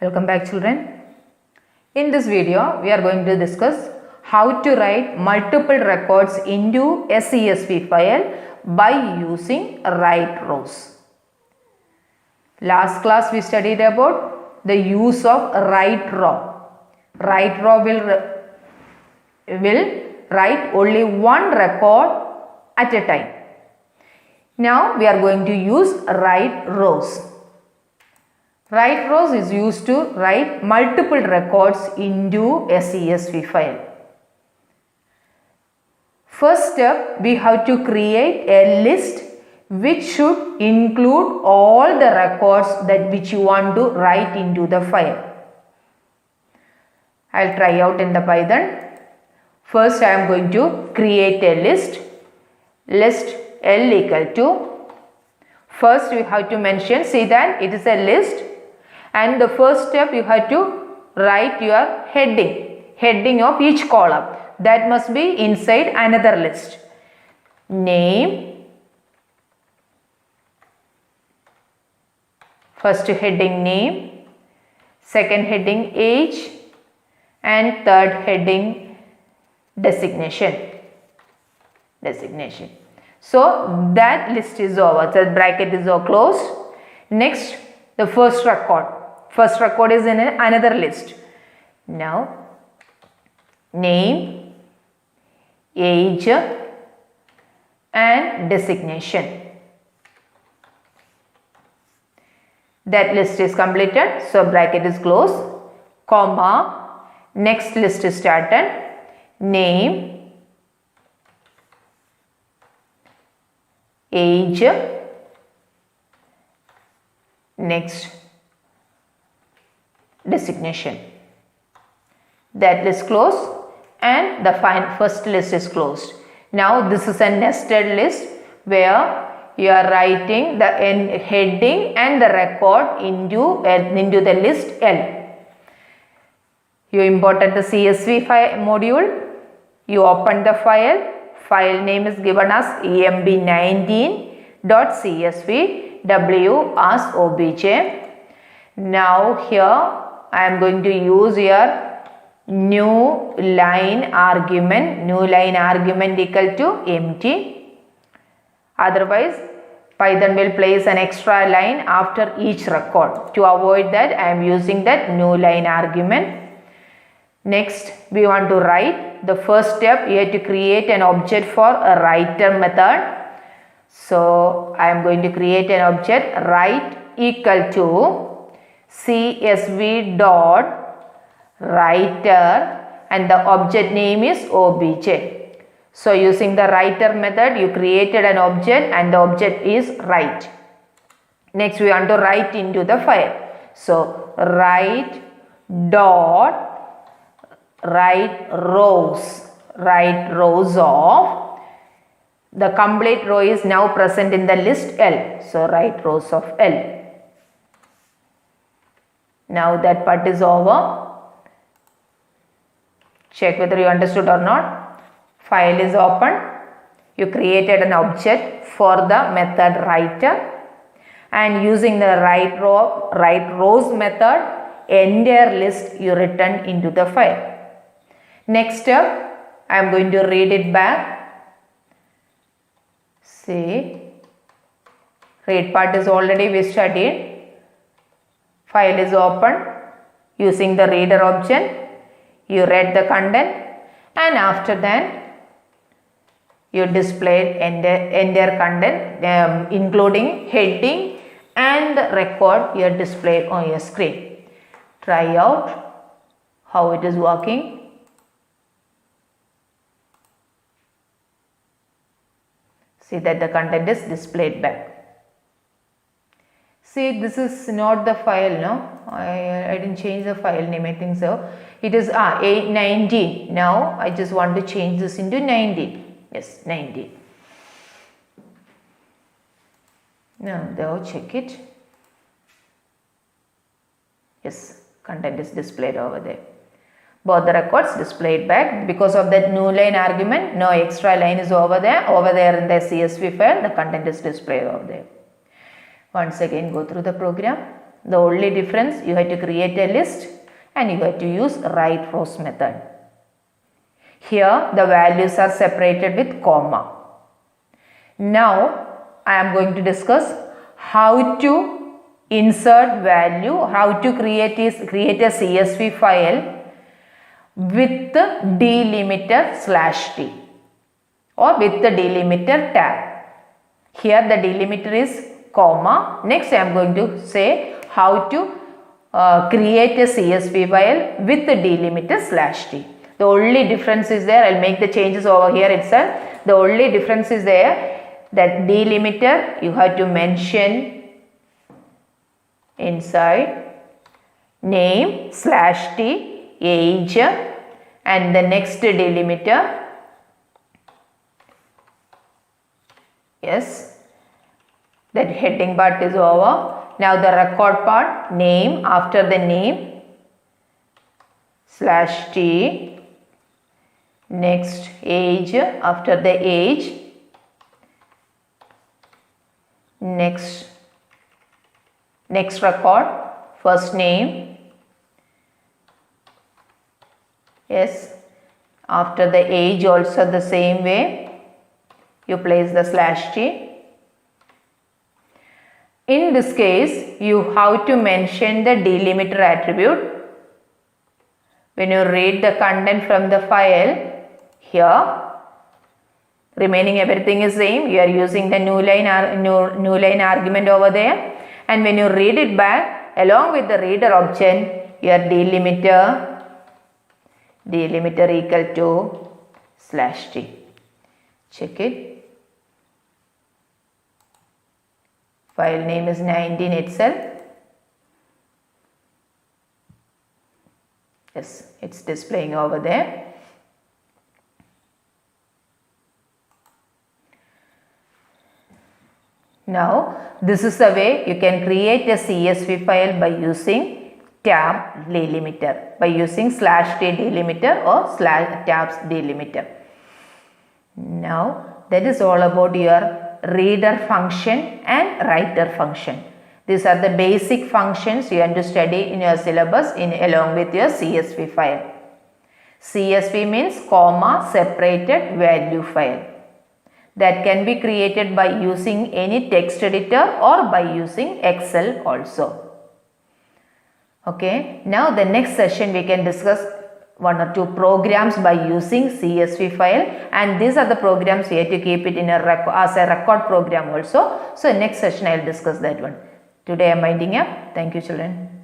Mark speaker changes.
Speaker 1: Welcome back, children. In this video we are going to discuss how to write multiple records into a CSV file by using write rows. Last class we studied about the use of write row. Write row will write only one record at a time. Now we are going to use write rows. Write rows is used to write multiple records into a CSV file. First step, we have to create a list which should include all the records which you want to write into the file. I'll try out in the Python. First, I am going to create a list. List L equal to. First, we have to mention, see that it is a list. And the first step you have to write your heading of each column. That must be inside another list. Name, first heading name, second heading age, and third heading designation. So that list is over, the bracket is closed. Next, the first record. First record is in another list. Now, name, age, and designation. That list is completed. So, bracket is closed. Comma. Next list is started. Name, age, next designation. That list closed and the first list is closed. Now this is a nested list where you are writing the heading and the record into the list L. You imported the CSV file module. You open the file. File name is given as emb19.csv, W as obj. Now here I am going to use your new line argument equal to empty. Otherwise, Python will place an extra line after each record. To avoid that, I am using that new line argument. Next, we want to write. The first step, you have to create an object for a writer method. So, I am going to create an object write equal to CSV dot writer and the object name is obj. So, using the writer method, you created an object and the object is write. Next, we want to write into the file. So, write dot write rows of the complete row is now present in the list L. So, write rows of L. Now that part is over. Check whether you understood or not. File is open. You created an object for the method writer and using the write rows method, entire list you return into the file. Next step, I am going to read it back. See, read part is already we studied. File is open. Using the reader object, you read the content and after that you displayed entire content including heading and record you displayed on your screen. Try out how it is working. See that the content is displayed back. See, this is not the file, no? I didn't change the file name, I think so. It is A19. Now, I just want to change this into 19. Yes, 19. Now, check it. Yes, content is displayed over there. Both the records displayed back. Because of that new line argument, no extra line is over there. Over there in the CSV file, the content is displayed over there. Once again, go through the program. The only difference, you have to create a list and you have to use write rows method. Here the values are separated with comma. Now I am going to discuss how to insert value, how to create a CSV file with the delimiter /t or with the delimiter tag. Here the delimiter is comma. Next I am going to say how to create a CSV file with the delimiter /t. The only difference is there, I will make the changes over here itself. The only difference is there that delimiter you have to mention inside name /t, age, and the next delimiter, yes, that heading part is over. Now the record part, name, after the name /t, next age, after the age, next record, first name, yes, after the age also the same way you place the /t. In this case you have to mention the delimiter attribute. When you read the content from the file, here remaining everything is same, you are using the new line argument over there, and when you read it back along with the reader option, your delimiter equal to /t. Check it. File name is 19 itself. Yes, it's displaying over there. Now this is the way you can create a CSV file by using tab delimiter, by using /t delimiter or tabs delimiter. Now that is all about your reader function and writer function. These are the basic functions you have to study in your syllabus along with your CSV file. CSV means comma separated value file that can be created by using any text editor or by using Excel also. Okay, now the next session we can discuss one or two programs by using CSV file, and these are the programs you have to keep it in as a record program also. So next session I will discuss that one. Today I am winding up. Thank you children.